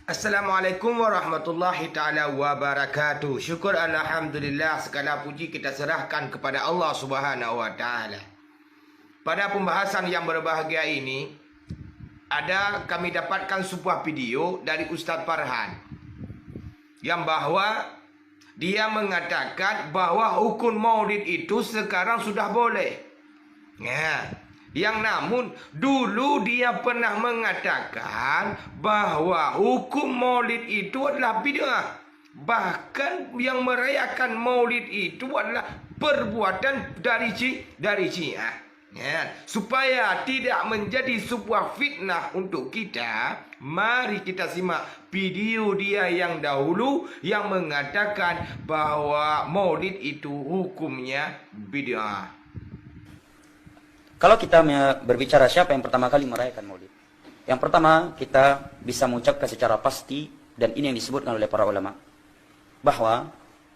Assalamualaikum warahmatullahi ta'ala wabarakatuh. Syukur alhamdulillah, segala puji kita serahkan kepada Allah Subhanahu wa taala. Pada pembahasan yang berbahagia ini, kami dapatkan sebuah video dari Ustaz Farhan yang bahwa dia mengatakan bahwa hukum maulid itu sekarang sudah boleh. Yang namun dulu dia pernah mengatakan bahwa hukum maulid itu adalah bid'ah. Bahkan yang merayakan maulid itu adalah perbuatan dari Syiah. Supaya tidak menjadi sebuah fitnah untuk kita, mari kita simak video dia yang dahulu yang mengatakan bahwa maulid itu hukumnya bid'ah. Kalau kita berbicara siapa yang pertama kali merayakan maulid, yang pertama kita bisa mengucapkan secara pasti, dan ini yang disebutkan oleh para ulama, bahwa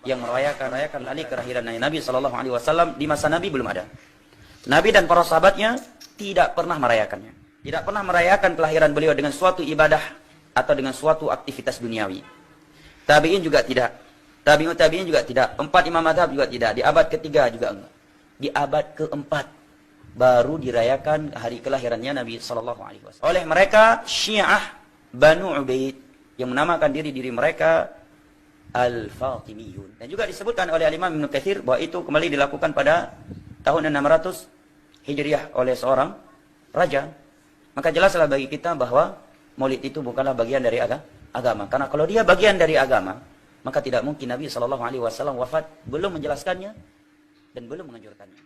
yang merayakan hari kelahiran Nabi SAW di masa Nabi belum ada. Nabi dan para sahabatnya tidak pernah merayakannya. Tidak pernah merayakan kelahiran beliau dengan suatu ibadah atau dengan suatu aktivitas duniawi. Tabi'in juga tidak. Tabi'in juga tidak. 4 imam mazhab juga tidak. Di abad ketiga juga enggak. Di abad keempat baru dirayakan hari kelahirannya Nabi SAW. Oleh mereka Syiah Banu Ubaid yang menamakan diri mereka Al-Fatimiyun. Dan juga disebutkan oleh Imam Ibnu Katsir bahwa itu kembali dilakukan pada tahun 600 Hijriah oleh seorang raja. Maka jelaslah bagi kita bahwa maulid itu bukanlah bagian dari agama. Karena kalau dia bagian dari agama, maka tidak mungkin Nabi SAW wafat belum menjelaskannya dan belum menganjurkannya.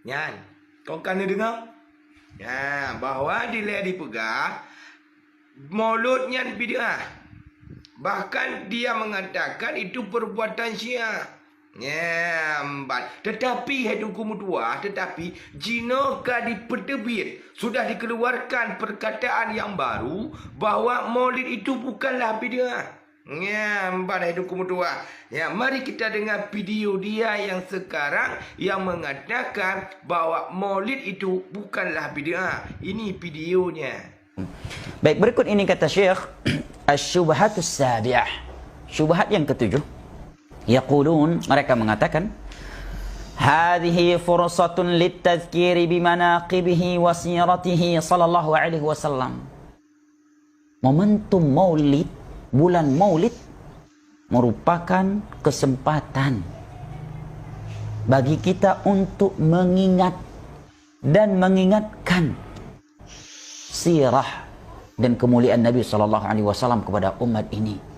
Nyan, kau kan dengar? Ya, bahwa dia dipegang mauludnya bid'ah. Bahkan dia mengatakan itu perbuatan Syiah. Tetapi hukum tua, tetapi jika di Pertebit sudah dikeluarkan perkataan yang baru bahwa maulid itu bukanlah bid'ah. Pada hukum tua. Mari kita dengar video dia yang sekarang yang mengatakan bahwa maulid itu bukanlah bid'ah. Ini videonya. Baik, berikut ini kata Syekh Asy-Syubhatus Sabi'ah. Syubhat yang ketujuh. Yaqulun, mereka mengatakan, hadhihi fursatun litadhkiri bimanaqibihi wa siratihi sallallahu alaihi wasallam. Momentum maulid, bulan maulid merupakan kesempatan bagi kita untuk mengingat dan mengingatkan sirah dan kemuliaan Nabi SAW kepada umat ini.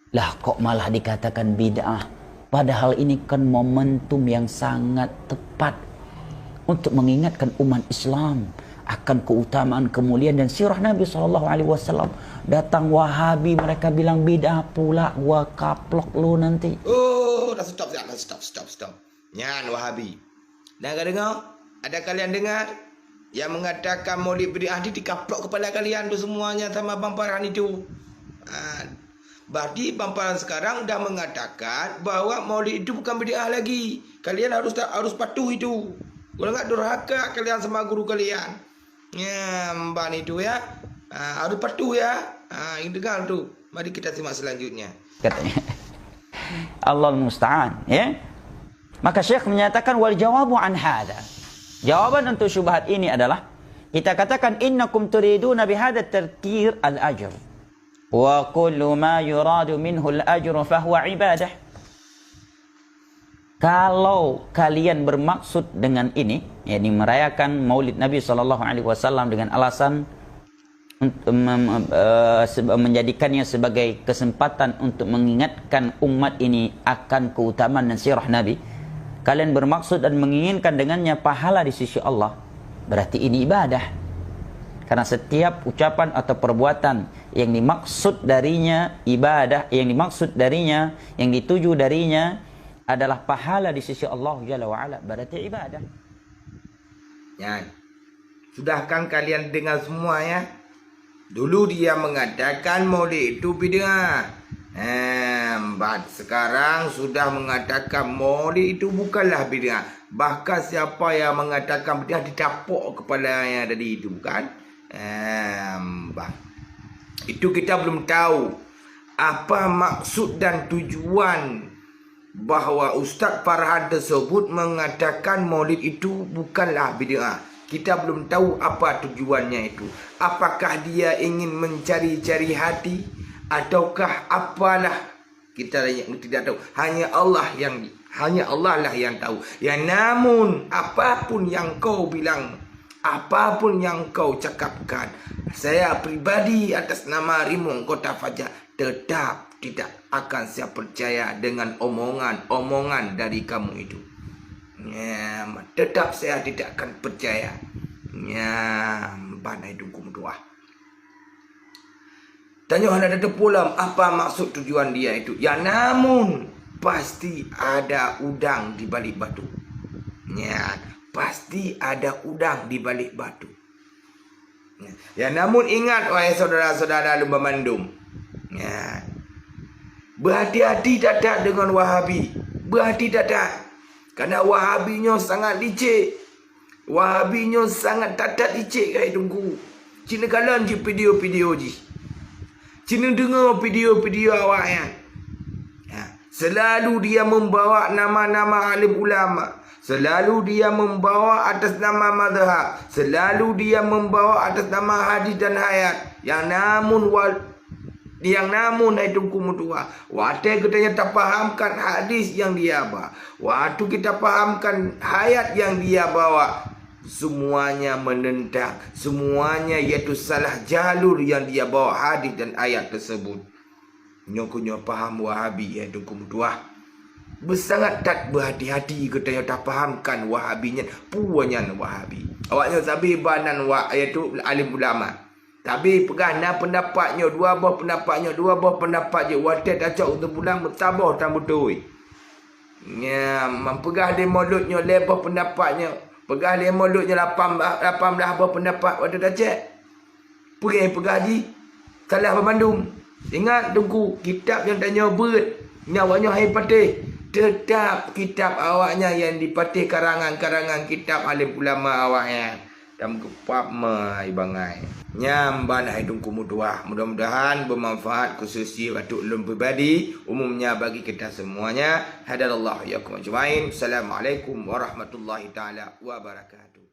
Lah kok malah dikatakan bid'ah? Padahal ini kan momentum yang sangat tepat untuk mengingatkan umat Islam akan keutamaan, kemuliaan dan sirah Nabi SAW. Datang Wahabi, mereka bilang bid'ah pula, gua kaplok lu nanti. Oh, dah stop. Nyan Wahabi. Dah dengar? Ada kalian dengar? Yang mengatakan maulid bid'ah dikaplok kepala kalian tu semuanya sama Bang Farhan itu. Berarti Bang Farhan sekarang dah mengatakan bahawa maulid itu bukan bid'ah lagi. Kalian harus patuh itu. Kalau enggak durhaka kalian sama guru kalian. Mbak itu ya. Harus patuh ya. Ini dengar tu. Mari kita simak selanjutnya. Katanya. Allah musta'an, ya. Maka Syekh menyatakan wal jawabu an hadza. Jawaban untuk syubhat ini adalah kita katakan innakum turiduna bihadza tarkir al-ajr. Wa kullu ma yuradu minhu al-ajru fahuwa ibadah. Kalau kalian bermaksud dengan ini, yakni merayakan maulid Nabi SAW dengan alasan untuk menjadikannya sebagai kesempatan untuk mengingatkan umat ini akan keutamaan dan sirah Nabi, kalian bermaksud dan menginginkan dengannya pahala di sisi Allah, berarti ini ibadah. Karena setiap ucapan atau perbuatan yang dimaksud darinya ibadah, yang dimaksud darinya, yang dituju darinya adalah pahala di sisi Allah Jalla wa'ala, berarti ibadah. Ya, sudahkan kalian dengar semua ya. Dulu dia mengatakan maulid itu bid'ah. Sekarang sudah mengatakan maulid itu bukanlah bid'ah. Bahkan siapa yang mengatakan bid'ah ditapuk kepalanya tadi itu, kan? Itu kita belum tahu apa maksud dan tujuan bahawa Ustaz Farhan tersebut mengatakan maulid itu bukanlah bid'ah. Kita belum tahu apa tujuannya itu. Apakah dia ingin mencari-cari hati ataukah apalah, kita tidak tahu. Hanya Allah lah yang tahu. Ya namun apapun yang kau bilang, apapun yang kau cakapkan, saya pribadi atas nama Rimong Kota Fajar tetap tidak akan saya percaya dengan omongan dari kamu itu. Ya, tetap saya tidak akan percaya. Ya, banai dungkum doa. Tanya hendak ada pulang apa maksud tujuan dia itu. Ya namun pasti ada udang di balik batu. Ya, pasti ada udang di balik batu. Ya namun ingat wahai saudara-saudara lumba mandum. Ya. Berhati-hati dadak dengan Wahabi. Berhati-hati. Karena Wahabinya sangat licik. Wahabinya sangat tatat licik kai tunggu. Cina kalan je video-video je. Cina dengar video-video awak ya. Selalu dia membawa nama-nama alim ulama. Selalu dia membawa atas nama mazhab. Selalu dia membawa atas nama hadis dan hayat. Yang namun hai tungku mutua. Waktu kita tak fahamkan hadis yang dia bawa. Waktu kita fahamkan hayat yang dia bawa. Semuanya menentang. Semuanya iaitu salah jalur yang dia bawa hadis dan ayat tersebut. Nyokunya faham Wahabi ya tungku mutua. Bersangat tak berhati-hati kita tak fahamkan Wahabinya. Puannya Wahabi. Awaknya sabi banan iaitu alim ulama. Tapi pegana pendapatnya, dua buah pendapat je. Wadah dacak untuk pulang bertabah tak betul. Ya, mempegah dia mulutnya lebah pendapatnya. Pegah dia mulutnya 18 buah pendapat wadah dacak. Pegah ji. Salah bermandum. Ingat tunggu kitab yang tanya berat. Nyawanya hai patih. Tetap kitab awaknya yang dipatih karangan-karangan kitab alim ulama awaknya. Dan kepap mai bangai. Nyamban hai tungku mutua. Mudah-mudahan bermanfaat khususnya untuk ulum pribadi, umumnya bagi kita semuanya. Hadallahu yakum ajmain. Assalamualaikum warahmatullahi taala wabarakatuh.